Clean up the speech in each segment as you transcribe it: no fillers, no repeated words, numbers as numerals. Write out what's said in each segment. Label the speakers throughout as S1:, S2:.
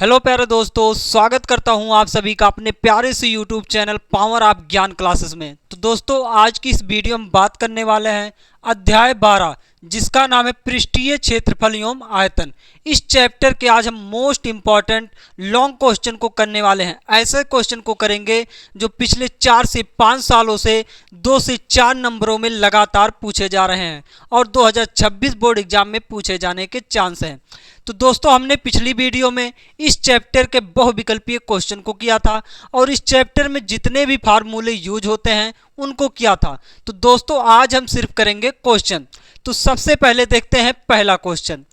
S1: Hello प्यारे दोस्तों, स्वागत करता हूं आप सभी का अपने प्यारे से यूट्यूब चैनल पावर ऑफ ज्ञान क्लासेस में। तो दोस्तों, आज की इस वीडियो में बात करने वाले हैं अध्याय 12, जिसका नाम है पृष्ठीय क्षेत्रफल एवं आयतन। इस चैप्टर के आज हम मोस्ट इंपॉर्टेंट लॉन्ग क्वेश्चन को करने वाले हैं। ऐसे क्वेश्चन को करेंगे जो पिछले 4 से 5 सालों से 2 से 4 नंबरों में लगातार पूछे जा रहे हैं और 2026 बोर्ड एग्जाम में पूछे जाने के चांस हैं। तो दोस्तों, हमने पिछली वीडियो में इस चैप्टर के बहुविकल्पीय क्वेश्चन को किया था और इस चैप्टर में जितने भी फार्मूले यूज होते हैं उनको किया था। तो दोस्तों, आज हम सिर्फ करेंगे क्वेश्चन। तो सबसे पहले देखते हैं पहला क्वेश्चन।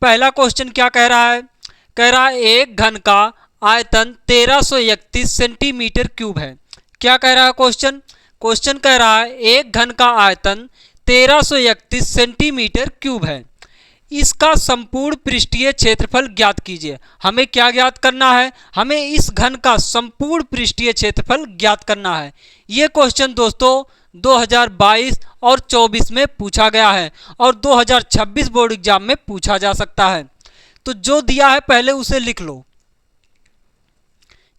S1: पहला क्वेश्चन क्या कह रहा है? कह रहा है एक घन का आयतन 1331 सेंटीमीटर क्यूब है। क्या कह रहा है क्वेश्चन? क्वेश्चन कह रहा है एक घन का आयतन 1331 सेंटीमीटर क्यूब है, इसका संपूर्ण पृष्ठीय क्षेत्रफल ज्ञात कीजिए। हमें क्या ज्ञात करना है? हमें इस घन का संपूर्ण पृष्ठीय क्षेत्रफल ज्ञात करना है। यह क्वेश्चन दोस्तों 2022 और 24 में पूछा गया है और 2026 बोर्ड एग्जाम में पूछा जा सकता है। तो जो दिया है पहले उसे लिख लो,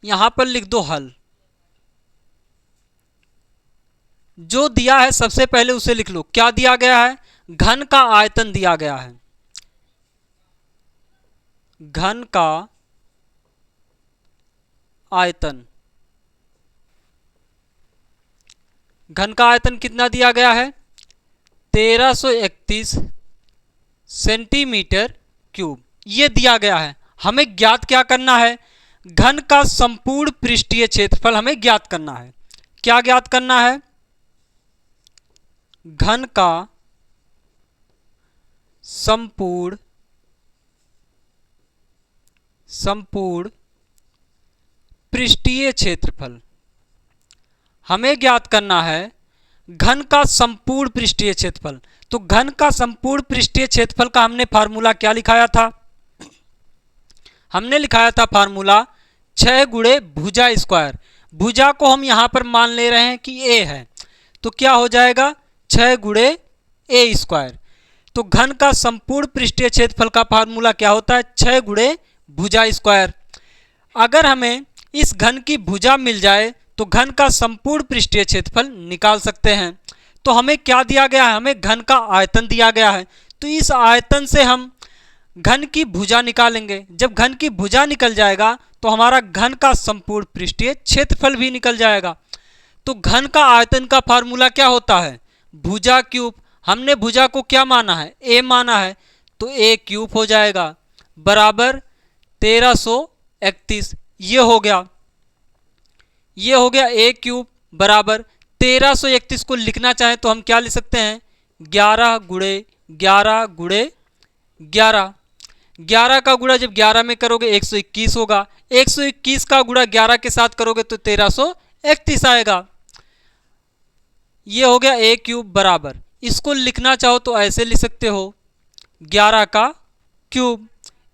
S1: यहां पर लिख दो हल। जो दिया है सबसे पहले उसे लिख लो। क्या दिया गया है? घन का आयतन दिया गया है। घन का आयतन, घन का आयतन कितना दिया गया है? 1331 सेंटीमीटर क्यूब, ये दिया गया है। हमें ज्ञात क्या करना है? घन का संपूर्ण पृष्ठीय क्षेत्रफल हमें ज्ञात करना है। क्या ज्ञात करना है? घन का संपूर्ण पृष्ठीय क्षेत्रफल हमें ज्ञात करना है। घन का संपूर्ण पृष्ठीय क्षेत्रफल। तो घन का संपूर्ण पृष्ठीय क्षेत्रफल का हमने फार्मूला क्या लिखाया था? हमने लिखाया था फार्मूला 6 गुणे भुजा स्क्वायर। भुजा को हम यहां पर मान ले रहे हैं कि a है, तो क्या हो जाएगा? 6 गुणे a स्क्वायर। तो घन का संपूर्ण पृष्ठीय क्षेत्रफल का फार्मूला क्या होता है? 6 गुणे भुजा स्क्वायर। अगर हमें इस घन की भुजा मिल जाए तो घन का संपूर्ण पृष्ठीय क्षेत्रफल निकाल सकते हैं। तो हमें क्या दिया गया है? हमें घन का आयतन दिया गया है। तो इस आयतन से हम घन की भुजा निकालेंगे। जब घन की भुजा निकल जाएगा तो हमारा घन का संपूर्ण पृष्ठीय क्षेत्रफल भी निकल जाएगा। तो घन का आयतन का फार्मूला क्या होता है? भुजा क्यूब। हमने भुजा को क्या माना है? a माना है, तो a क्यूब हो जाएगा बराबर 1331। ये हो गया a क्यूब बराबर 1331 को लिखना चाहें तो हम क्या लिख सकते हैं? 11 गुणे 11 गुणे 11। 11 का गुणा जब 11 में करोगे 121 होगा। 121 का गुणा 11 के साथ करोगे तो 1331 आएगा। ये हो गया a क्यूब बराबर, इसको लिखना चाहो तो ऐसे लिख सकते हो 11 का क्यूब।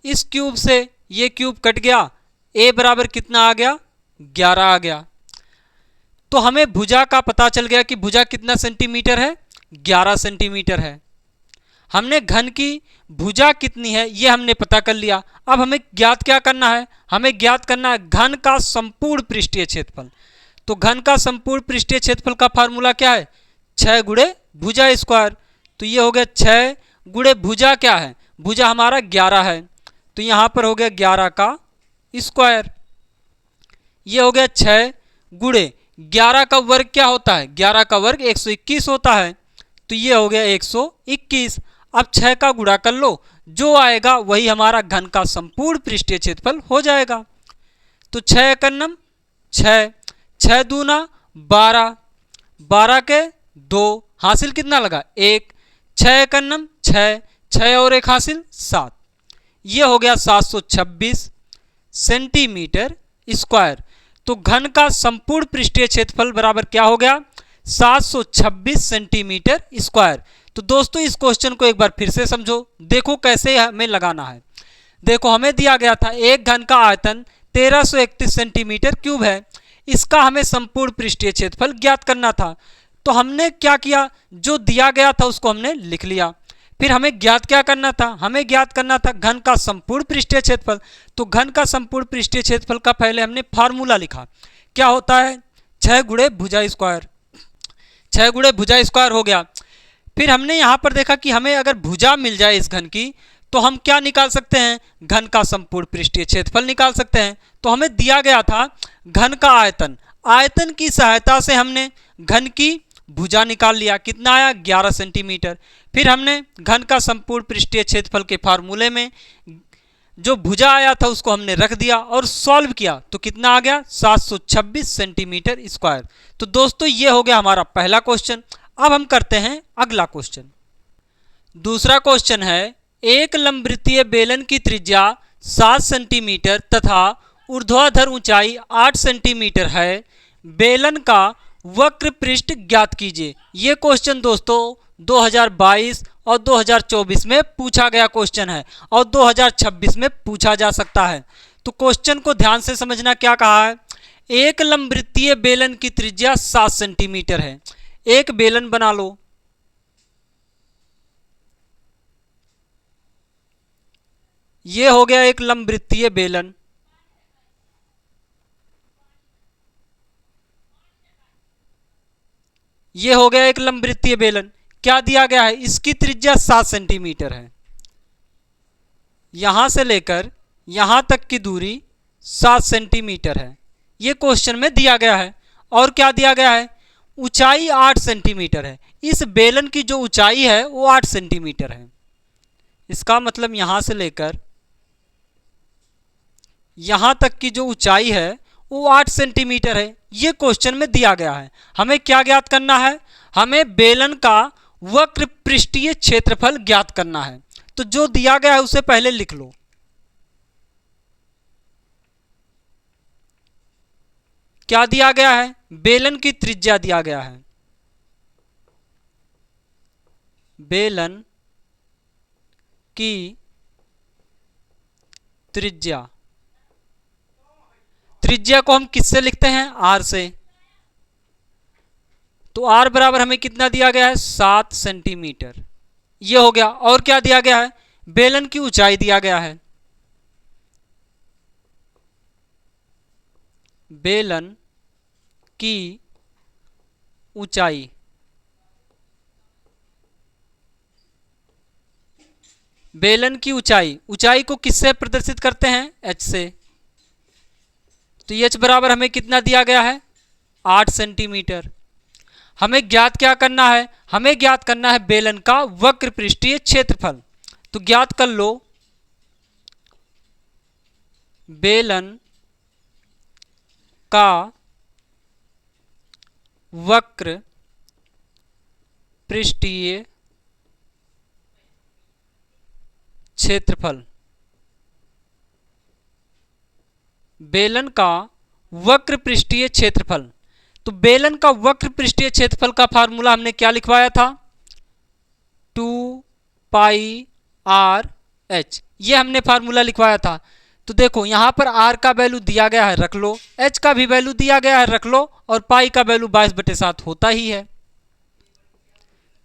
S1: इस क्यूब से ये क्यूब कट गया, a बराबर कितना आ गया? 11 आ गया। तो हमें भुजा का पता चल गया कि भुजा कितना सेंटीमीटर है? 11 सेंटीमीटर है। हमने घन की भुजा कितनी है ये हमने पता कर लिया। अब हमें ज्ञात क्या करना है? हमें ज्ञात करना है घन का संपूर्ण पृष्ठीय क्षेत्रफल। तो घन का संपूर्ण पृष्ठीय क्षेत्रफल का फार्मूला क्या है? 6 गुणे भुजा स्क्वायर। तो ये हो गया 6 गुणे भुजा क्या है? भुजा हमारा 11 है, तो यहां पर हो गया 11 का स्क्वायर। ये हो गया 6 गुणे 11 का वर्ग क्या होता है? 11 का वर्ग 121 होता है, तो ये हो गया 121। अब 6 का गुणा कर लो, जो आएगा वही हमारा घन का संपूर्ण पृष्ठीय क्षेत्रफल हो जाएगा। तो 6 एकम 6, 6 दूना 12, 12 के 2, हासिल कितना लगा? 1। 6 एकम 6, 6 और 1 हासिल 7। ये हो गया 726 सेंटीमीटर स्क्वायर। तो घन का संपूर्ण पृष्ठीय क्षेत्रफल बराबर क्या हो गया? 726 सेंटीमीटर स्क्वायर। तो दोस्तों, इस क्वेश्चन को एक बार फिर से समझो, देखो कैसे हमें लगाना है। देखो, हमें दिया गया था एक घन का आयतन 1331 सेंटीमीटर क्यूब है, इसका हमें संपूर्ण पृष्ठीय क्षेत्रफल ज्ञात करना था। तो हमने क्या किया? जो दिया गया था उसको हमने लिख लिया। फिर हमें ज्ञात क्या करना था, हमें ज्ञात करना था घन का संपूर्ण पृष्ठीय क्षेत्रफल। तो घन का संपूर्ण पृष्ठीय क्षेत्रफल का पहले हमने फार्मूला लिखा, क्या होता है 6 गुणे भुजा स्क्वायर, 6 गुणे भुजा स्क्वायर हो गया। फिर हमने यहाँ पर देखा कि हमें अगर भुजा मिल जाए इस घन की तो हम क्या निकाल सकते हैं, घन का संपूर्ण पृष्ठीय क्षेत्रफल निकाल सकते हैं। तो हमें दिया गया था घन का आयतन, आयतन की सहायता से हमने घन की भुजा निकाल लिया, कितना आया 11 सेंटीमीटर। फिर हमने घन का संपूर्ण पृष्ठीय क्षेत्रफल के फार्मूले में जो भुजा आया था उसको हमने रख दिया और सॉल्व किया तो कितना आ गया 726 सेंटीमीटर स्क्वायर। तो दोस्तों ये हो गया हमारा पहला क्वेश्चन। अब हम करते हैं अगला क्वेश्चन। दूसरा क्वेश्चन है, एक लंबवृत्तीय बेलन की त्रिज्या 7 सेंटीमीटर तथा ऊर्ध्वाधर ऊंचाई 8 सेंटीमीटर है, बेलन का वक्र पृष्ठ ज्ञात कीजिए। ये क्वेश्चन दोस्तों 2022 और 2024 में पूछा गया क्वेश्चन है और 2026 में पूछा जा सकता है। तो क्वेश्चन को ध्यान से समझना, क्या कहा है, एक लंबवृत्तीय बेलन की त्रिज्या 7 सेंटीमीटर है। एक बेलन बना लो, ये हो गया एक लंबवृत्तीय बेलन। ये हो गया एक लंबवृत्तीय बेलन। क्या दिया गया है, इसकी त्रिज्या 7 सेंटीमीटर है, यहां से लेकर यहां तक की दूरी 7 सेंटीमीटर है, ये क्वेश्चन में दिया गया है। और क्या दिया गया है, ऊंचाई 8 सेंटीमीटर है। इस बेलन की जो ऊंचाई है वो 8 सेंटीमीटर है। इसका मतलब यहां से लेकर यहां तक की जो ऊंचाई है वो 8 सेंटीमीटर है, ये क्वेश्चन में दिया गया है। हमें क्या ज्ञात करना है, हमें बेलन का वक्र पृष्ठीय क्षेत्रफल ज्ञात करना है। तो जो दिया गया है उसे पहले लिख लो। क्या दिया गया है, बेलन की त्रिज्या दिया गया है, बेलन की त्रिज्या। त्रिज्या को हम किससे लिखते हैं, आर से। तो आर बराबर हमें कितना दिया गया है 7 सेंटीमीटर, ये हो गया। और क्या दिया गया है, बेलन की ऊंचाई दिया गया है, बेलन की ऊंचाई, बेलन की ऊंचाई, ऊंचाई को किससे प्रदर्शित करते हैं, एच से। तो एच बराबर हमें कितना दिया गया है 8 सेंटीमीटर। हमें ज्ञात क्या करना है, हमें ज्ञात करना है बेलन का वक्र पृष्ठीय क्षेत्रफल। तो ज्ञात कर लो, बेलन का वक्र पृष्ठीय क्षेत्रफल, बेलन का वक्र पृष्ठीय क्षेत्रफल। तो बेलन का वक्र पृष्ठीय क्षेत्रफल का फार्मूला हमने क्या लिखवाया था, 2 पाई आर एच, ये हमने फार्मूला लिखवाया था। तो देखो यहां पर आर का वैल्यू दिया गया है, रख लो, एच का भी वैल्यू दिया गया है, रख लो, और पाई का वैल्यू 22/7 होता ही है।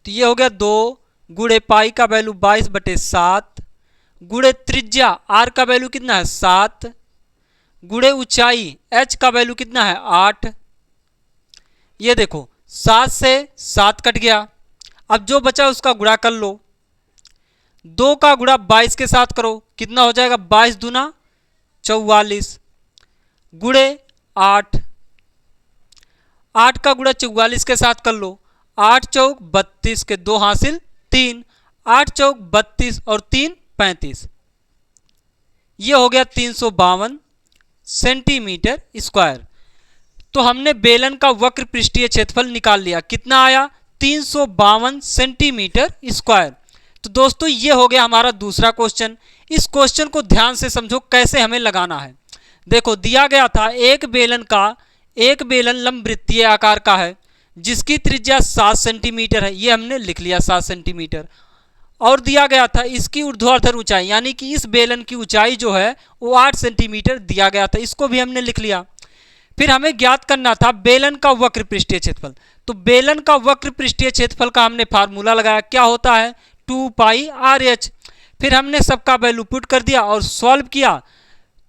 S1: तो ये हो गया 2 गुणे पाई का वैल्यू 22/7 गुणे त्रिज्या आर का वैल्यू कितना है 7 गुणे ऊंचाई एच का वैल्यू कितना है 8। ये देखो 7 से 7 कट गया, अब जो बचा उसका गुणा कर लो, 2 का गुणा 22 के साथ करो, कितना हो जाएगा 22 दूना 44 गुणे 8, 8 का गुणा 44 के साथ कर लो, 8 चौक 32 के 2 हासिल 3, 8 चौक 32 और 3 35, ये हो गया 352 सेंटीमीटर स्क्वायर। तो हमने बेलन का वक्र पृष्ठीय क्षेत्रफल निकाल लिया, कितना आया 352 सेंटीमीटर स्क्वायर। तो दोस्तों ये हो गया हमारा दूसरा क्वेश्चन। इस क्वेश्चन को ध्यान से समझो कैसे हमें लगाना है। देखो दिया गया था एक बेलन लंबवृत्तीय आकार का है जिसकी त्रिज्या 7 सेंटीमीटर है, ये हमने लिख लिया 7 सेंटीमीटर। और दिया गया था इसकी ऊर्ध्वाधर ऊंचाई, यानी कि इस बेलन की ऊंचाई जो है वो 8 सेंटीमीटर दिया गया था, इसको भी हमने लिख लिया। फिर हमें ज्ञात करना था बेलन का वक्र पृष्ठीय क्षेत्रफल। तो बेलन का वक्र पृष्ठीय क्षेत्रफल का हमने फार्मूला लगाया, क्या होता है 2 पाई आर एच। फिर हमने सबका वैल्यू पुट कर दिया और सॉल्व किया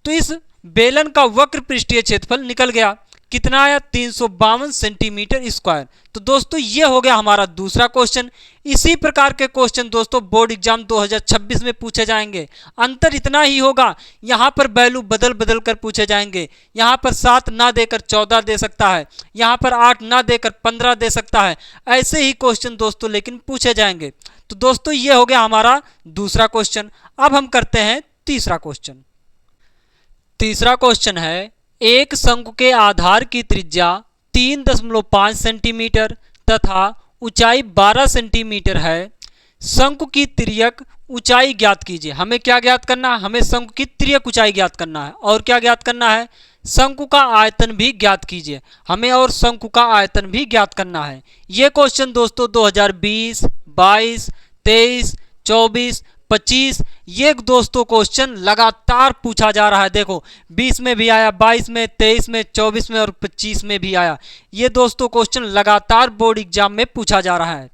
S1: तो इस बेलन का वक्र पृष्ठीय क्षेत्रफल निकल गया। कितना आया? 352 सेंटीमीटर स्क्वायर। तो दोस्तों ये हो गया हमारा दूसरा क्वेश्चन। इसी प्रकार के क्वेश्चन दोस्तों बोर्ड एग्जाम 2026 में पूछे जाएंगे। अंतर इतना ही होगा, यहाँ पर वैल्यू बदल बदल कर पूछे जाएंगे। यहाँ पर 7 ना देकर 14 दे सकता है, यहाँ पर 8 ना देकर 15 दे सकता है। ऐसे ही क्वेश्चन दोस्तों लेकिन पूछे जाएंगे। तो दोस्तों ये हो गया हमारा दूसरा क्वेश्चन। अब हम करते हैं तीसरा क्वेश्चन। तीसरा क्वेश्चन है, एक शंकु के आधार की त्रिज्या 3.5 सेंटीमीटर तथा ऊंचाई 12 सेंटीमीटर है। शंकु की तिर्यक ऊंचाई ज्ञात कीजिए। हमें क्या ज्ञात करना है? हमें शंकु की तिर्यक ऊंचाई ज्ञात करना है। और क्या ज्ञात करना है? शंकु का आयतन भी ज्ञात कीजिए। हमें और शंकु का आयतन भी ज्ञात करना है। ये क्वेश्चन दोस्तों 2020, 22, 23, 24, 25 ये दोस्तों क्वेश्चन लगातार पूछा जा रहा है। देखो 20 में भी आया, 22 में, 23 में, 24 में और 25 में भी आया। ये दोस्तों क्वेश्चन लगातार बोर्ड एग्जाम में पूछा जा रहा है।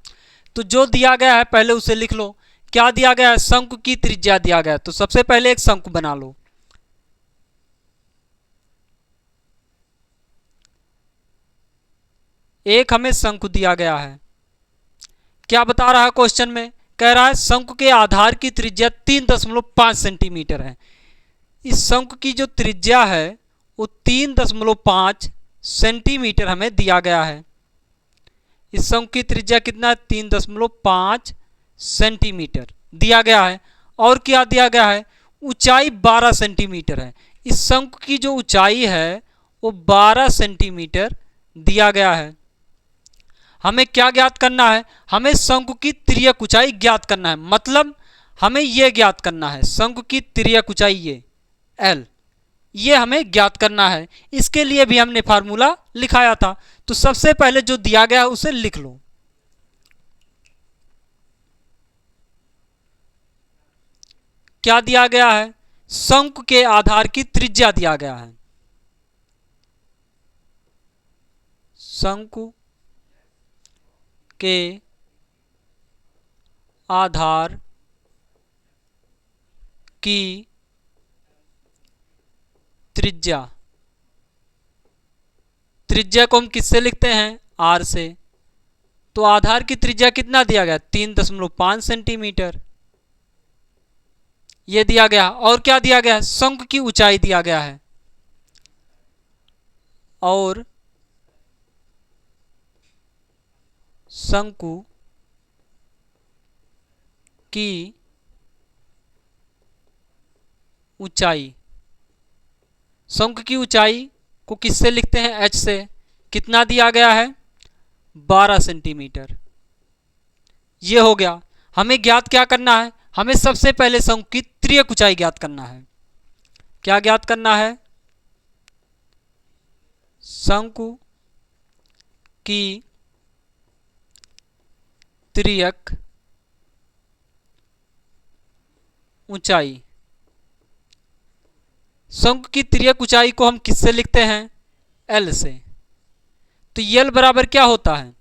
S1: तो जो दिया गया है पहले उसे लिख लो। क्या दिया गया है? शंकु की त्रिज्या दिया गया है। तो सबसे पहले एक शंकु बना लो। एक हमें शंकु दिया गया है। क्या बता रहा है क्वेश्चन में? कह रहा है शंकु के आधार की त्रिज्या 3.5 सेंटीमीटर है। इस शंकु की जो त्रिज्या है वो 3.5 सेंटीमीटर हमें दिया गया है। इस शंकु की त्रिज्या कितना है? 3.5 सेंटीमीटर दिया गया है। और क्या दिया गया है? ऊंचाई 12 सेंटीमीटर है। इस शंकु की जो ऊंचाई है वो 12 सेंटीमीटर दिया गया है। हमें क्या ज्ञात करना है? हमें शंकु की तिर्यक ऊंचाई ज्ञात करना है। मतलब हमें यह ज्ञात करना है शंकु की तिर्यक ऊंचाई ये L, ये हमें ज्ञात करना है। इसके लिए भी हमने फार्मूला लिखाया था। तो सबसे पहले जो दिया गया है उसे लिख लो। क्या दिया गया है? शंकु के आधार की त्रिज्या दिया गया है। शंकु के आधार की त्रिज्या, त्रिज्या को हम किससे लिखते हैं? R से। तो आधार की त्रिज्या कितना दिया गया? 3.5 सेंटीमीटर ये दिया गया। और क्या दिया गया? शंकु की ऊंचाई दिया गया है। और शंकु की ऊंचाई, शंकु की ऊंचाई को किससे लिखते हैं? H से। कितना दिया गया है? 12 सेंटीमीटर। ये हो गया। हमें ज्ञात क्या करना है? हमें सबसे पहले शंकु की तिर्यक ऊंचाई ज्ञात करना है। क्या ज्ञात करना है? शंकु की तिर्यक ऊंचाई। शंकु की तिर्यक ऊंचाई को हम किससे लिखते हैं? L से। तो L बराबर क्या होता है?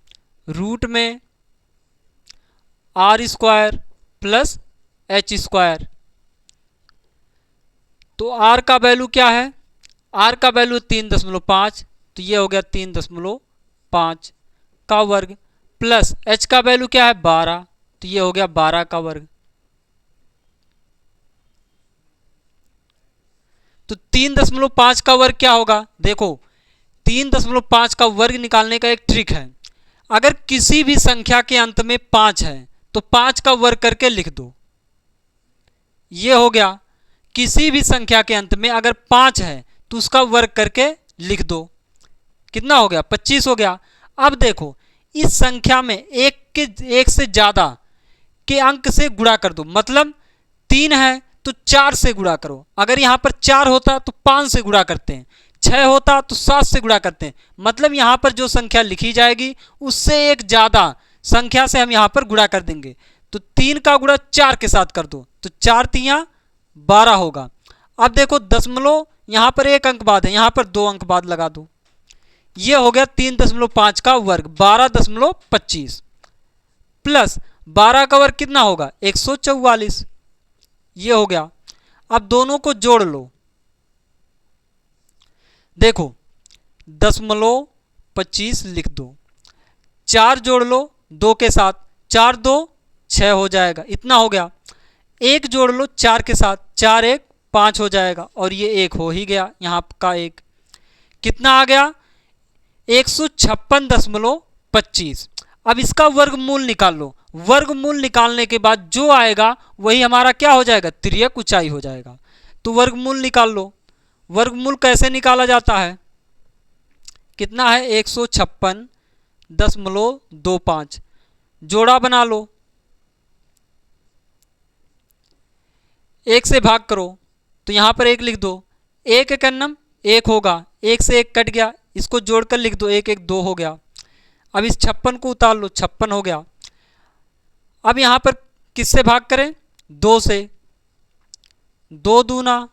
S1: रूट में R square plus H square. तो R का वैल्यू क्या है? R का वैल्यू 3.5, तो ये हो गया 3.5 का वर्ग प्लस H का वैल्यू क्या है? 12, तो ये हो गया 12 का वर्ग। तो 3.5 का वर्ग क्या होगा? देखो 3.5 का वर्ग निकालने का एक ट्रिक है। अगर किसी भी संख्या के अंत में 5 है तो 5 का वर्ग करके लिख दो। ये हो गया। किसी भी संख्या के अंत में अगर 5 है तो उसका वर्ग करके लिख दो। कितना हो गया? 25 हो गया। अब देखो इस संख्या में एक से ज्यादा के अंक से गुणा कर दो। मतलब 3 है तो 4 से गुणा करो। अगर यहां पर 4 होता तो 5 से गुणा करते हैं, 6 होता तो 7 से गुणा करते हैं। मतलब यहां पर जो संख्या लिखी जाएगी उससे एक ज्यादा संख्या से हम यहां पर गुणा कर देंगे। तो 3 का गुणा 4 के साथ कर दो तो 4 तियां 12 होगा। अब देखो दशमलव यहां पर एक अंक बाद है, यहां पर 2 अंक बाद लगा दो। ये हो गया 3.5 का वर्ग 12.25 प्लस 12 का वर्ग कितना होगा 144, ये हो गया। अब दोनों को जोड़ लो, देखो 0.25 लिख दो, 4 जोड़ लो 2 के साथ, 4 2 6 हो जाएगा, इतना हो गया। 1 जोड़ लो 4 के साथ, 4 1 5 हो जाएगा, और ये 1 हो ही गया, यहाँ का 1 कितना आ गया 156.25। अब इसका वर्गमूल निकाल लो, वर्गमूल निकालने के बाद जो आएगा वही हमारा क्या हो जाएगा, तिर्यक ऊंचाई हो जाएगा। तो वर्गमूल निकाल लो। वर्गमूल कैसे निकाला जाता है, कितना है 156.25, जोड़ा बना लो, 1 से भाग करो, तो यहाँ पर 1 लिख दो, 1 एक अन्नम 1 होगा, 1 से 1 कट गया, इसको जोड़कर लिख दो, 1 1 2 हो गया। अब इस 56 को उतार लो, 56 हो गया। अब यहाँ पर किससे भाग करें, 2 से, 2 दूना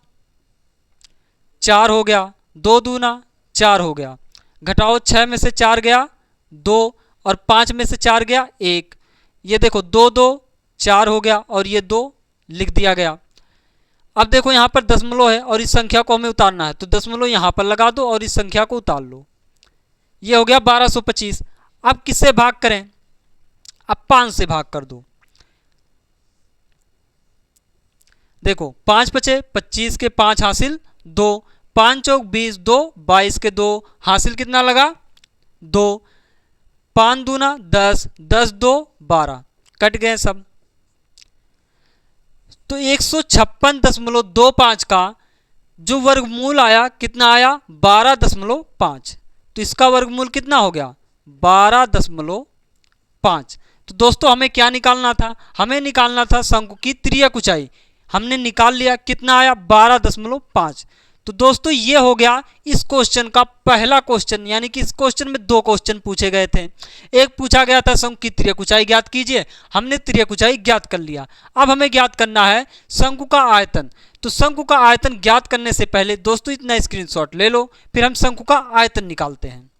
S1: 4 हो गया, 2 दूना 4 हो गया, घटाओ 6 में से 4 गया 2, और 5 में से 4 गया 1, ये देखो 2 2 4 हो गया, और ये 2 लिख दिया गया। अब देखो यहाँ पर दशमलव है और इस संख्या को हमें उतारना है, तो दशमलव यहाँ पर लगा दो और इस संख्या को उतार लो, ये हो गया 1225। अब किससे भाग करें, अब 5 से भाग कर दो, देखो 5 बचे 25 के 5 हासिल 2, 5 चौक 20 2 22 के 2 हासिल कितना लगा 2, 5 दूना 10 10 2 12, कट गए सब। तो 156.25 का जो वर्गमूल आया कितना आया 12.5, तो इसका वर्गमूल कितना हो गया 12.5। तो दोस्तों हमें क्या निकालना था, हमें निकालना था शंकु की तिर्यक ऊंचाई, हमने निकाल लिया, कितना आया 12.5। तो दोस्तों ये हो गया इस क्वेश्चन का पहला क्वेश्चन, यानी कि इस क्वेश्चन में 2 क्वेश्चन पूछे गए थे। एक पूछा गया था शंकु की तिर्यक ऊंचाई ज्ञात कीजिए, हमने तिर्यक ऊंचाई ज्ञात कर लिया। अब हमें ज्ञात करना है शंकु का आयतन। तो शंकु का आयतन ज्ञात करने से पहले दोस्तों इतना स्क्रीनशॉट ले लो, फिर हम शंकु का आयतन निकालते हैं।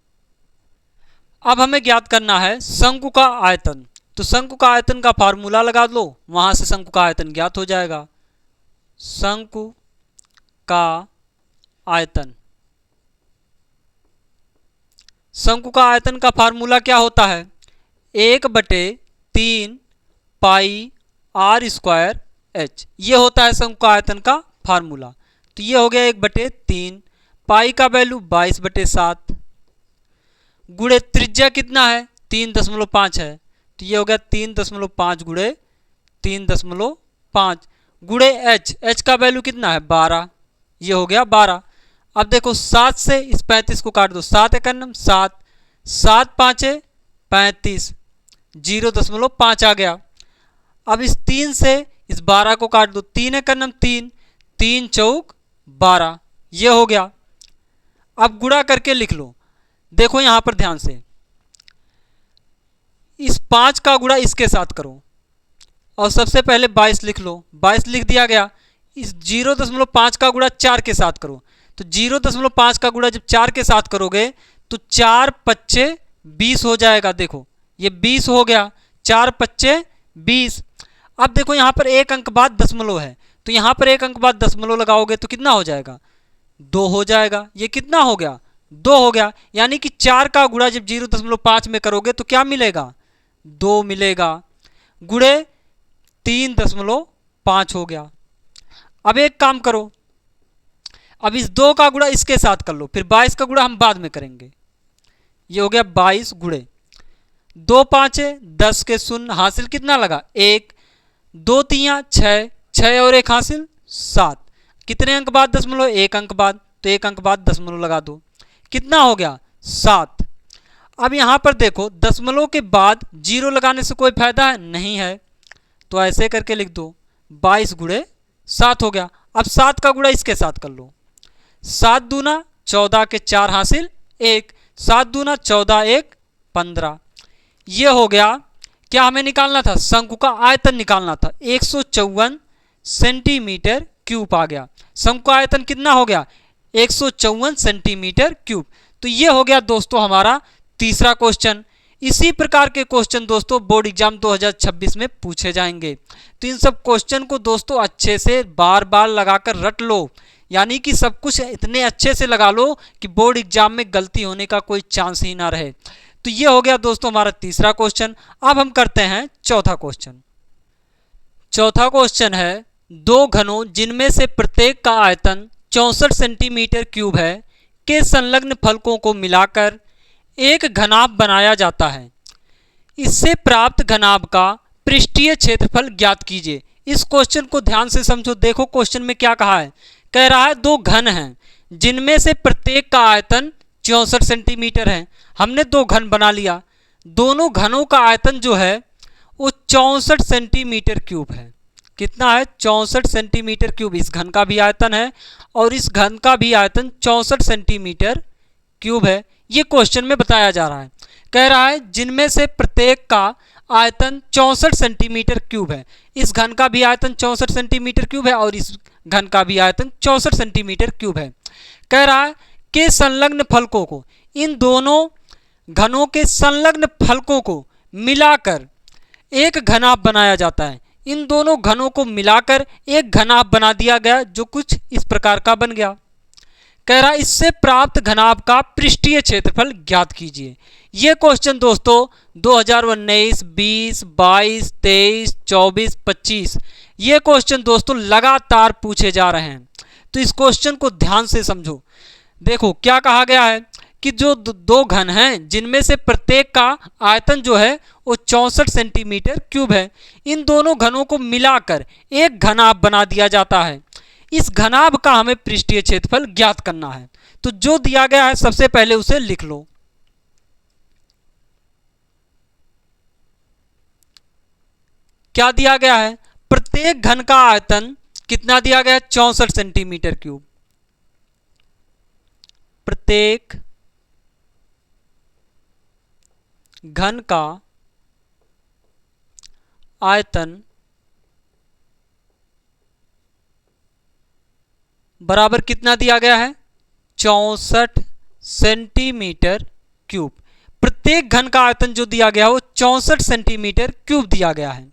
S1: अब हमें ज्ञात करना है शंकु का आयतन, तो शंकु का आयतन का फार्मूला लगा लो, वहां से शंकु का आयतन ज्ञात हो जाएगा। शंकु का आयतन, शंकु का आयतन का फार्मूला क्या होता है 1/3 पाई r स्क्वायर h, ये होता है शंकु का आयतन का फार्मूला। तो ये हो गया 1/3, पाई का वैल्यू 22/7, गुणे त्रिज्या कितना है 3.5 है, तो ये हो गया 3.5 गुणे 3.5 गुणे h का वैल्यू कितना है 12, ये हो गया 12। अब देखो 7 से इस 35 को काट दो, 7 एक अन्नम 7, 7 5 35, 0.5 आ गया। अब इस 3 से इस 12 को काट दो, 3 एक अन्नम 3, 3 चौक 12, ये हो गया। अब गुणा करके लिख लो, देखो यहां पर ध्यान से, इस 5 का गुणा इसके साथ करो, और सबसे पहले 22 लिख लो, 22 लिख दिया गया। इस 0.5 का गुणा 4 के साथ करो, तो 0.5 का गुणा जब 4 के साथ करोगे तो 4 पच्चे 20 हो जाएगा, देखो ये 20 हो गया, 4 पच्चे 20। अब देखो यहाँ पर एक अंक बाद दशमलव है, तो यहाँ पर एक अंक बाद दशमलव लगाओगे तो कितना हो जाएगा 2 हो जाएगा, ये कितना हो गया 2 हो गया। यानी कि 4 का गुणा जब 0.5 में करोगे तो क्या मिलेगा 2 मिलेगा, गुणे 3.5 हो गया। अब एक काम करो, अब इस 2 का गुणा इसके साथ कर लो, फिर 22 का गुणा हम बाद में करेंगे, ये हो गया 22 गुणे 2 5 10 के 0 हासिल कितना लगा 1, 2 3 6, 6 और 1 हासिल 7, कितने अंक बाद दशमलव 1 अंक बाद, तो 1 अंक बाद दशमलव लगा दो, कितना हो गया 7। अब यहाँ पर देखो दशमलव के बाद 0 लगाने से कोई फायदा है नहीं है, तो ऐसे करके लिख दो 22 गुणे 7 हो गया। अब 7 का गुणा इसके साथ कर लो, 7 दूना 14 के 4 हासिल 1, 7 दूना 14 1 15, ये हो गया। क्या हमें निकालना था शंकु का आयतन निकालना था, 154 सेंटीमीटर क्यूब आ गया। शंकु का आयतन कितना हो गया 154 सेंटीमीटर क्यूब। तो ये हो गया दोस्तों हमारा तीसरा क्वेश्चन। इसी प्रकार के क्वेश्चन दोस्तों बोर्ड एग्जाम 2026 में पूछे जाएंगे। तो इन सब क्वेश्चन को दोस्तों अच्छे से बार बार लगाकर रट लो, यानी कि सब कुछ इतने अच्छे से लगा लो कि बोर्ड एग्जाम में गलती होने का कोई चांस ही ना रहे। तो ये हो गया दोस्तों हमारा तीसरा क्वेश्चन। अब हम करते हैं चौथा क्वेश्चन। चौथा क्वेश्चन है, दो घनों जिनमें से प्रत्येक का आयतन 64 सेंटीमीटर क्यूब है के संलग्न फलकों को मिलाकर एक घनाभ बनाया जाता है। इससे प्राप्त घनाभ का पृष्ठीय क्षेत्रफल ज्ञात कीजिए। इस क्वेश्चन को ध्यान से समझो। देखो क्वेश्चन में क्या कहा है, कह रहा है दो घन हैं जिनमें से प्रत्येक का आयतन 64 सेंटीमीटर है। हमने दो घन बना लिया, दोनों घनों का आयतन जो है वो 64 सेंटीमीटर क्यूब है। कितना है? 64 सेंटीमीटर क्यूब। इस घन का भी आयतन है और इस घन का भी आयतन 64 सेंटीमीटर क्यूब है। ये क्वेश्चन में बताया जा रहा है। कह रहा है जिनमें से प्रत्येक का आयतन 64 सेंटीमीटर क्यूब है। इस घन का भी आयतन 64 सेंटीमीटर क्यूब है और इस घन का भी आयतन 64 सेंटीमीटर क्यूब है। कह रहा है कि संलग्न फलकों को, इन दोनों घनों के संलग्न फलकों को मिलाकर एक घनाभ बनाया जाता है। इन दोनों घनों को मिलाकर एक घनाभ बना दिया गया जो कुछ इस प्रकार का बन गया। कह रहा है इससे प्राप्त घनाभ का पृष्ठीय क्षेत्रफल ज्ञात कीजिए। ये क्वेश्चन दोस्तों 2019, 20, 22, 23, 24, 25 ये क्वेश्चन दोस्तों लगातार पूछे जा रहे हैं। तो इस क्वेश्चन को ध्यान से समझो। देखो क्या कहा गया है कि जो दो घन हैं जिनमें से प्रत्येक का आयतन जो है वो 64 सेंटीमीटर क्यूब है। इन दोनों घनों को मिलाकर एक घनाभ बना दिया जाता है। इस घनाभ का हमें पृष्ठीय क्षेत्रफल ज्ञात करना है। तो जो दिया गया है सबसे पहले उसे लिख लो। क्या दिया गया है? प्रत्येक घन का आयतन कितना दिया गया है? 64 सेंटीमीटर क्यूब। प्रत्येक घन का आयतन बराबर कितना दिया गया है? 64 सेंटीमीटर क्यूब। प्रत्येक घन का आयतन जो दिया गया है वो 64 सेंटीमीटर क्यूब दिया गया है।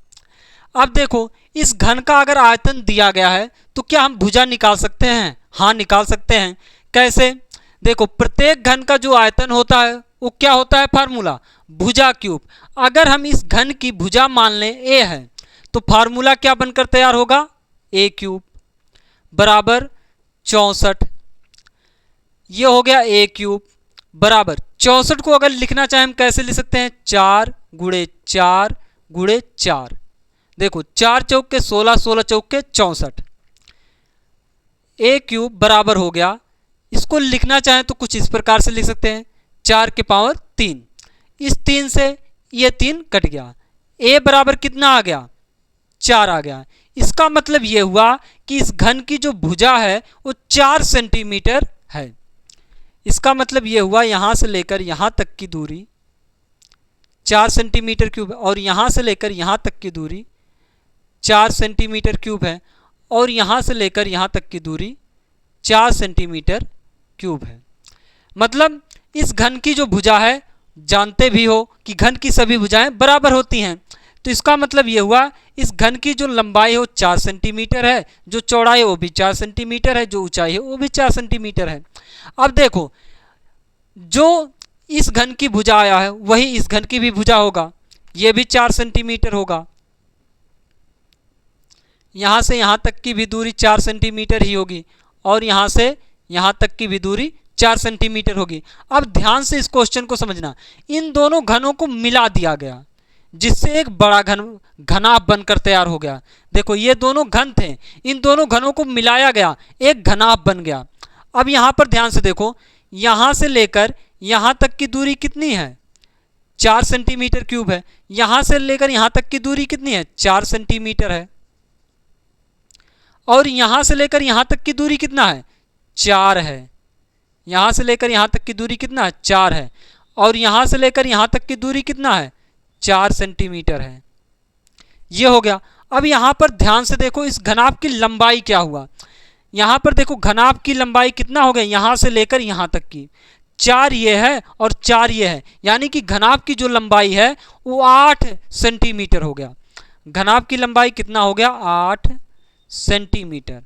S1: अब देखो इस घन का अगर आयतन दिया गया है तो क्या हम भुजा निकाल सकते हैं? हाँ निकाल सकते हैं। कैसे? देखो प्रत्येक घन का जो आयतन होता है वो क्या होता है? फार्मूला भुजा क्यूब। अगर हम इस घन की भुजा मान लें a है तो फार्मूला क्या बनकर तैयार होगा? a क्यूब बराबर 64। ये हो गया a क्यूब बराबर 64 को अगर लिखना चाहें हम कैसे लिख सकते हैं? 4 गुणे 4 गुणे 4। देखो 4 चौक के 16, 16 चौक के 64। a क्यूब बराबर हो गया, इसको लिखना चाहें तो कुछ इस प्रकार से लिख सकते हैं 4 के पावर 3। इस 3 से ये 3 कट गया। a बराबर कितना आ गया? 4 आ गया। इसका मतलब ये हुआ कि इस घन की जो भुजा है वो 4 सेंटीमीटर है। इसका मतलब ये हुआ यहां से लेकर यहां तक की दूरी 4 सेंटीमीटर क्यूब है और यहां से लेकर यहां तक की दूरी 4 सेंटीमीटर क्यूब है और यहां से लेकर यहां तक की दूरी 4 सेंटीमीटर क्यूब है। मतलब इस घन की जो भुजा है, जानते भी हो कि घन की सभी भुजाएं बराबर होती हैं, तो इसका मतलब ये हुआ इस घन की जो लंबाई है वो 4 सेंटीमीटर है, जो चौड़ाई है वो भी 4 सेंटीमीटर है, जो ऊंचाई है वो भी 4 सेंटीमीटर है। अब देखो जो इस घन की भुजा आया है वही इस घन की भी भुजा होगा, ये भी 4 सेंटीमीटर होगा। यहाँ से यहाँ तक की भी दूरी 4 सेंटीमीटर ही होगी और यहाँ से यहाँ तक की भी दूरी 4 सेंटीमीटर होगी। अब ध्यान से इस क्वेश्चन को समझना। इन दोनों घनों को मिला दिया गया जिससे एक बड़ा घनाभ बनकर तैयार हो गया। देखो ये दोनों घन थे, इन दोनों घनों को मिलाया गया, एक घनाभ बन गया। अब यहाँ पर ध्यान से देखो, यहाँ से लेकर यहाँ तक की दूरी कितनी है? 4 सेंटीमीटर क्यूब है। यहाँ से लेकर यहाँ तक की दूरी कितनी है? 4 सेंटीमीटर है। और यहाँ से लेकर यहाँ तक की दूरी कितना है? 4 है। यहाँ से लेकर यहाँ तक की दूरी कितना है? 4 है। और यहाँ से लेकर यहाँ तक की दूरी कितना है? 4 सेंटीमीटर है। ये हो गया। अब यहाँ पर ध्यान से देखो इस घनाभ की लंबाई क्या हुआ। यहाँ पर देखो घनाभ की लंबाई कितना हो गया? यहाँ से लेकर यहाँ तक की 4 ये है और 4 ये है, यानी कि घनाभ की जो लंबाई है वो 8 सेंटीमीटर हो गया। घनाभ की लंबाई कितना हो गया? 8 सेंटीमीटर।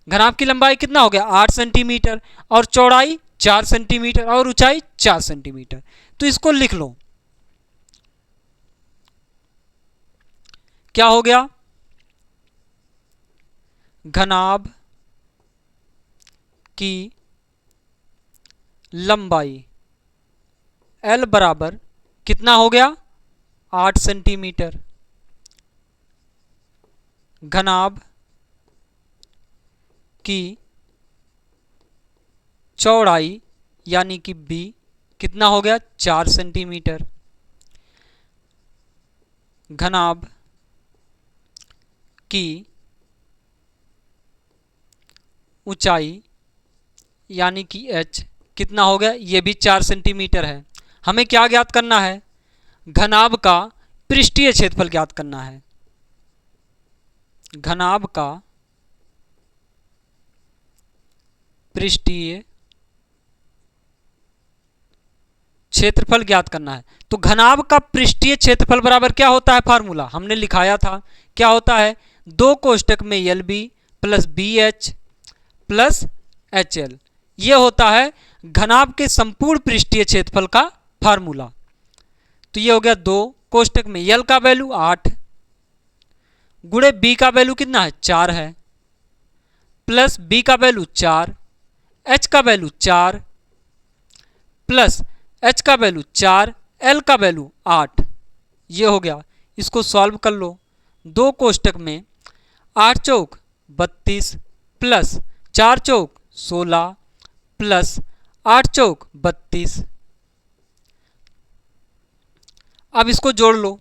S1: घनाभ की लंबाई कितना हो गया? 8 सेंटीमीटर, और चौड़ाई 4 सेंटीमीटर, और ऊंचाई 4 सेंटीमीटर। तो इसको लिख लो, क्या हो गया? घनाभ की लंबाई L बराबर कितना हो गया? 8 सेंटीमीटर। घनाभ की चौड़ाई यानी कि B कितना हो गया? 4 सेंटीमीटर। घनाभ की ऊंचाई यानी कि H कितना हो गया? ये भी 4 सेंटीमीटर है। हमें क्या ज्ञात करना है? घनाभ का पृष्ठीय क्षेत्रफल ज्ञात करना है। घनाभ का पृष्ठीय क्षेत्रफल ज्ञात करना है। तो घनाभ का पृष्ठीय क्षेत्रफल बराबर क्या होता है? फार्मूला हमने लिखाया था, क्या होता है? 2 कोष्टक में LB plus BH plus HL, ये होता है घनाभ के संपूर्ण पृष्ठीय क्षेत्रफल का फार्मूला। तो ये हो गया 2 कोष्टक में L का वैल्यू 8 गुणे B का वैल्यू कितना है? 4 है, प्लस B का वैल्यू 4, H का वैल्यू 4 प्लस H का वैल्यू 4, L का वैल्यू 8, ये हो गया। इसको सॉल्व कर लो। 2 कोष्टक में 8 चौक 32 प्लस 4 चौक 16 प्लस 8 चौक 32। अब इसको जोड़ लो।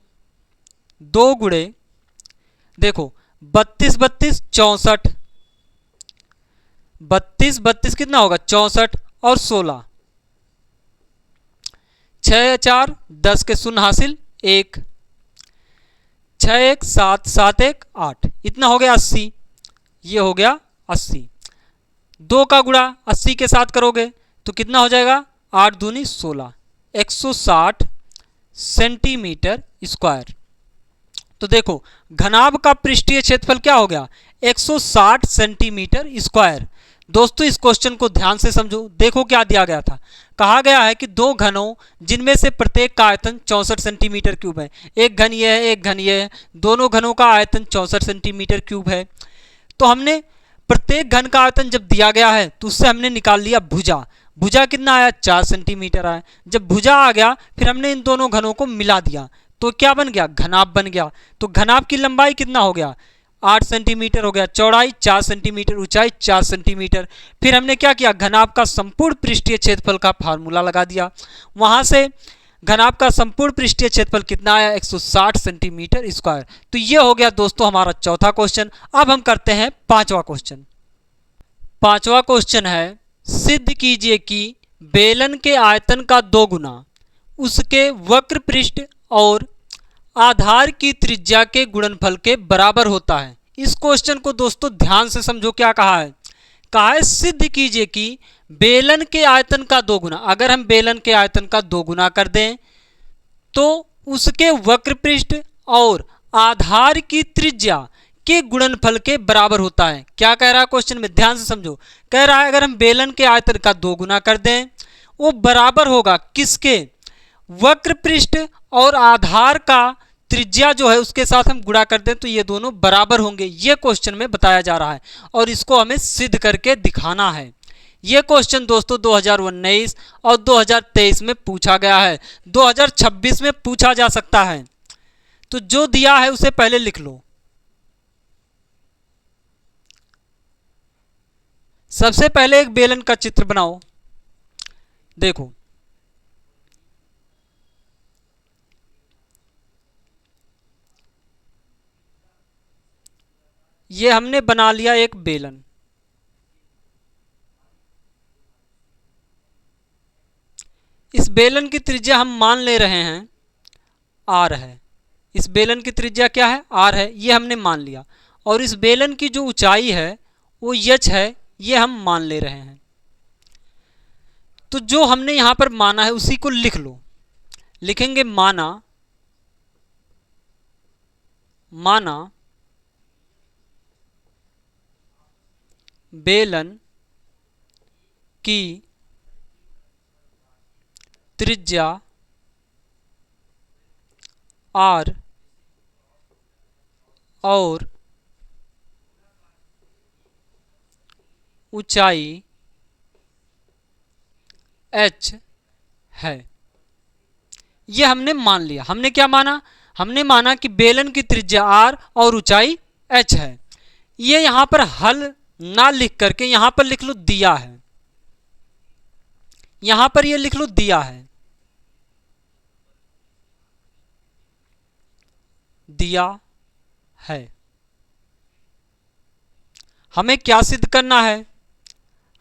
S1: 2 गुणे देखो 32 32 64, 32 32 कितना होगा? 64 और 16, 6 4 10 के शून्य हासिल 1, 6 1 7 7 1 8, इतना हो गया 80। ये हो गया 80। 2 का गुणा 80 के साथ करोगे तो कितना हो जाएगा? 8 दूनी 16, 160 सेंटीमीटर स्क्वायर। तो देखो घनाभ का पृष्ठीय क्षेत्रफल क्या हो गया? 160 सेंटीमीटर स्क्वायर। दोस्तों इस क्वेश्चन को ध्यान से समझो। देखो क्या दिया गया था, कहा गया है कि 2 घनों जिनमें से प्रत्येक का आयतन 64 सेंटीमीटर क्यूब है। एक घन ये है, एक घन ये है, दोनों घनों का आयतन 64 सेंटीमीटर क्यूब है। तो हमने प्रत्येक घन का आयतन जब दिया गया है तो उससे हमने निकाल लिया भुजा। भुजा कितना आया? 4 सेंटीमीटर आया। जब भुजा आ गया फिर हमने इन दोनों घनों को मिला दिया तो क्या बन गया? घनाभ बन गया। तो घनाभ की लंबाई कितना हो गया? 8 सेंटीमीटर हो गया, चौड़ाई 4 सेंटीमीटर, ऊंचाई 4 सेंटीमीटर। फिर हमने क्या किया? घनाभ का संपूर्ण पृष्ठीय क्षेत्रफल का फार्मूला लगा दिया। वहां से घनाभ का संपूर्ण पृष्ठीय क्षेत्रफल कितना आया? 160 सेंटीमीटर स्क्वायर। तो ये हो गया दोस्तों हमारा चौथा क्वेश्चन। अब हम करते हैं 5वां क्वेश्चन। 5वां क्वेश्चन है, सिद्ध कीजिए कि बेलन के आयतन का 2 गुना उसके वक्र पृष्ठ और आधार की त्रिज्या के गुणनफल के बराबर होता है। इस क्वेश्चन को दोस्तों ध्यान से समझो। क्या कहा है? कहा है सिद्ध कीजिए कि बेलन के आयतन का 2 गुना, अगर हम बेलन के आयतन का 2 गुना कर दें तो उसके वक्र पृष्ठ और आधार की त्रिज्या के गुणनफल के बराबर होता है। क्या कह रहा है क्वेश्चन में? ध्यान से समझो। कह रहा है अगर हम बेलन के आयतन का 2 गुना कर दें वो बराबर होगा किसके? वक्र पृष्ठ और आधार का त्रिज्या जो है उसके साथ हम गुणा कर दें तो ये दोनों बराबर होंगे। ये क्वेश्चन में बताया जा रहा है और इसको हमें सिद्ध करके दिखाना है। ये क्वेश्चन दोस्तों 2019 और 2023 में पूछा गया है, 2026 में पूछा जा सकता है। तो जो दिया है उसे पहले लिख लो। सबसे पहले एक बेलन का चित्र बनाओ। देखो ये हमने बना लिया एक बेलन। इस बेलन की त्रिज्या हम मान ले रहे हैं r है। इस बेलन की त्रिज्या क्या है? r है, ये हमने मान लिया। और इस बेलन की जो ऊंचाई है वो h है, ये हम मान ले रहे हैं। तो जो हमने यहाँ पर माना है उसी को लिख लो। लिखेंगे माना बेलन की त्रिज्या r और ऊंचाई h है। ये हमने मान लिया। हमने क्या माना? हमने माना कि बेलन की त्रिज्या r और ऊंचाई h है। ये यहां पर हल ना लिख करके यहां पर लिख लो दिया है। यहां पर ये लिख लो दिया है, दिया है। हमें क्या सिद्ध करना है?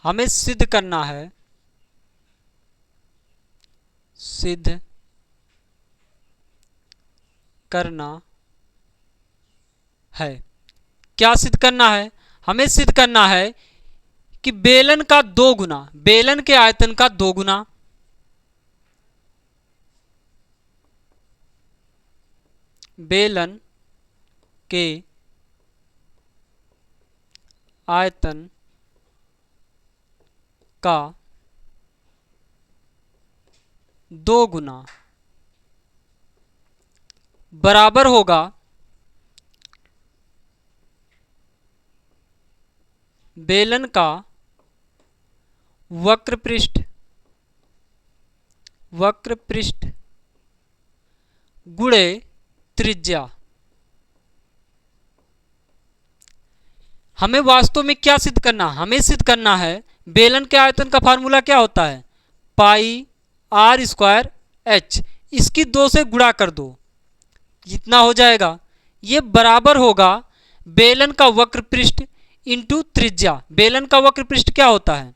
S1: हमें सिद्ध करना है, सिद्ध करना है। क्या सिद्ध करना है? हमें सिद्ध करना है कि बेलन का 2 गुना, बेलन के आयतन का 2 गुना बेलन के आयतन का 2 गुना बराबर होगा बेलन का वक्र पृष्ठ गुणे त्रिज्या। हमें वास्तव में क्या सिद्ध करना? हमें सिद्ध करना है बेलन के आयतन का फार्मूला क्या होता है? पाई r स्क्वायर h। इसकी 2 से गुणा कर दो, कितना हो जाएगा? ये बराबर होगा बेलन का वक्र पृष्ठ इंटू त्रिज्या। बेलन का वक्र पृष्ठ क्या होता है?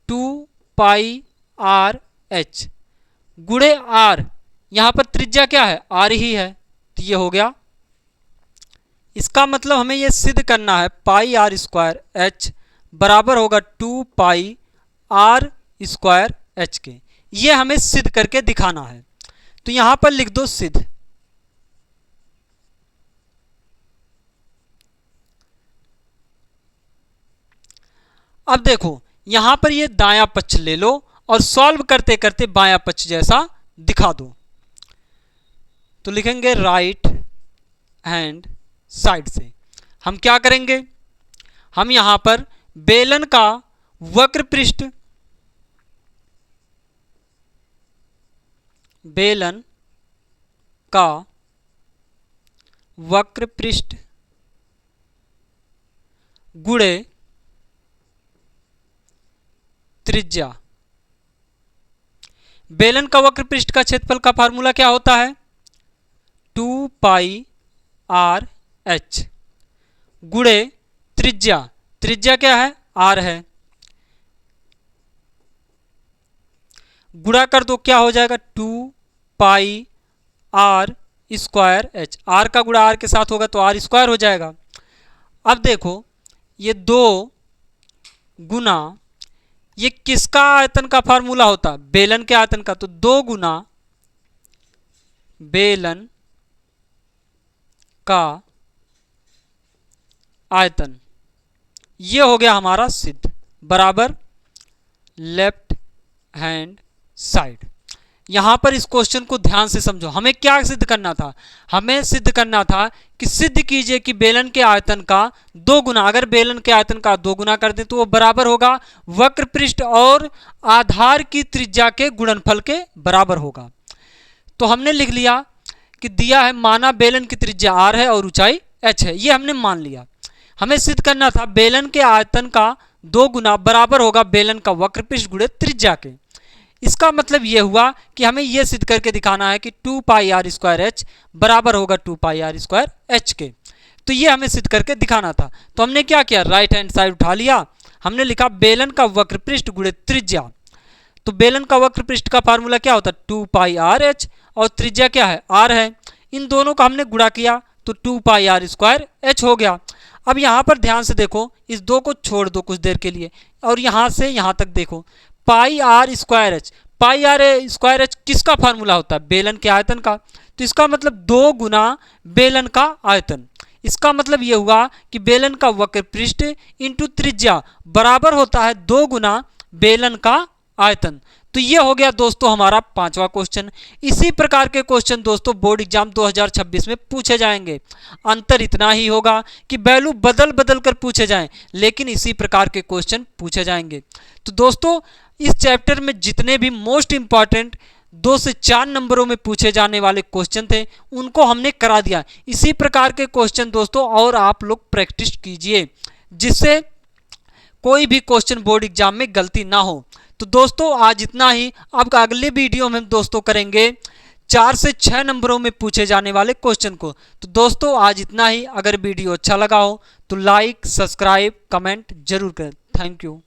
S1: 2 पाई r h गुणे r। यहां पर त्रिज्या क्या है? r ही है। तो ये हो गया। इसका मतलब हमें यह सिद्ध करना है पाई r स्क्वायर h बराबर होगा 2 पाई r स्क्वायर h के। ये हमें सिद्ध करके दिखाना है। तो यहां पर लिख दो सिद्ध। अब देखो यहां पर ये दायां पक्ष ले लो और सॉल्व करते करते बायां पक्ष जैसा दिखा दो। तो लिखेंगे राइट हैंड साइड से हम क्या करेंगे? हम यहां पर बेलन का वक्र पृष्ठ, बेलन का वक्र पृष्ठ गुणे त्रिज्या। बेलन का वक्र पृष्ठ का क्षेत्रफल का फार्मूला क्या होता है? 2 पाई r h गुणे त्रिज्या। त्रिज्या क्या है? r है। गुणा कर दो, क्या हो जाएगा? 2 पाई r स्क्वायर h। r का गुणा r के साथ होगा तो r स्क्वायर हो जाएगा। अब देखो ये 2 गुना, ये किसका आयतन का फार्मूला होता? बेलन के आयतन का। तो 2 गुना बेलन का आयतन, ये हो गया हमारा सिद्ध बराबर लेफ्ट हैंड साइड। यहां पर इस क्वेश्चन को ध्यान से समझो। हमें क्या सिद्ध करना था? हमें सिद्ध करना था कि सिद्ध कीजिए कि बेलन के आयतन का 2 गुना, अगर बेलन के आयतन का 2 गुना कर दें तो वो बराबर होगा वक्र पृष्ठ और आधार की त्रिज्या के गुणनफल के बराबर होगा। तो हमने लिख लिया कि दिया है माना बेलन की त्रिज्या r है और ऊंचाई h है। ये हमने मान लिया। हमें सिद्ध करना था बेलन के आयतन का 2 गुना बराबर होगा बेलन का वक्र पृष्ठ गुणे त्रिज्या के। इसका मतलब यह हुआ कि हमें यह सिद्ध करके दिखाना है कि 2 पाई r स्क्वायर h बराबर होगा 2 पाई r स्क्वायर h के। तो ये हमें सिद्ध करके दिखाना था। तो हमने क्या किया? राइट हैंड साइड उठा लिया। हमने लिखा बेलन का वक्र पृष्ठ गुणे त्रिज्या। तो बेलन का वक्र पृष्ठ का फार्मूला क्या होता है? 2 पाई r h और त्रिज्या क्या है? r है। इन दोनों का हमने गुणा किया तो 2 पाई r स्क्वायर h हो गया। अब यहाँ पर ध्यान से देखो, इस 2 को छोड़ दो कुछ देर के लिए और यहाँ से यहाँ तक देखो। Pi r square h. Pi r square h किसका फार्मूला होता है? बेलन के आयतन का। तो इसका मतलब 2 गुना बेलन का आयतन। इसका मतलब ये हुआ कि बेलन का वक्र पृष्ठ इंटू त्रिज्या बराबर होता है 2 गुना बेलन का आयतन। तो ये हो गया दोस्तों हमारा 5वां क्वेश्चन। इसी प्रकार के क्वेश्चन दोस्तों बोर्ड एग्जाम 2026 में पूछे जाएंगे। अंतर इतना ही होगा कि वैल्यू बदल बदल कर पूछे जाएं, लेकिन इसी प्रकार के क्वेश्चन पूछे जाएंगे। तो दोस्तों इस चैप्टर में जितने भी मोस्ट इंपॉर्टेंट 2 से 4 नंबरों में पूछे जाने वाले क्वेश्चन थे उनको हमने करा दिया। इसी प्रकार के क्वेश्चन दोस्तों और आप लोग प्रैक्टिस कीजिए, जिससे कोई भी क्वेश्चन बोर्ड एग्जाम में गलती ना हो। तो दोस्तों आज इतना ही। अब अगले वीडियो में हम दोस्तों करेंगे 4 से 6 नंबरों में पूछे जाने वाले क्वेश्चन को। तो दोस्तों आज इतना ही। अगर वीडियो अच्छा लगा हो तो लाइक, सब्सक्राइब, कमेंट जरूर करें। Thank you.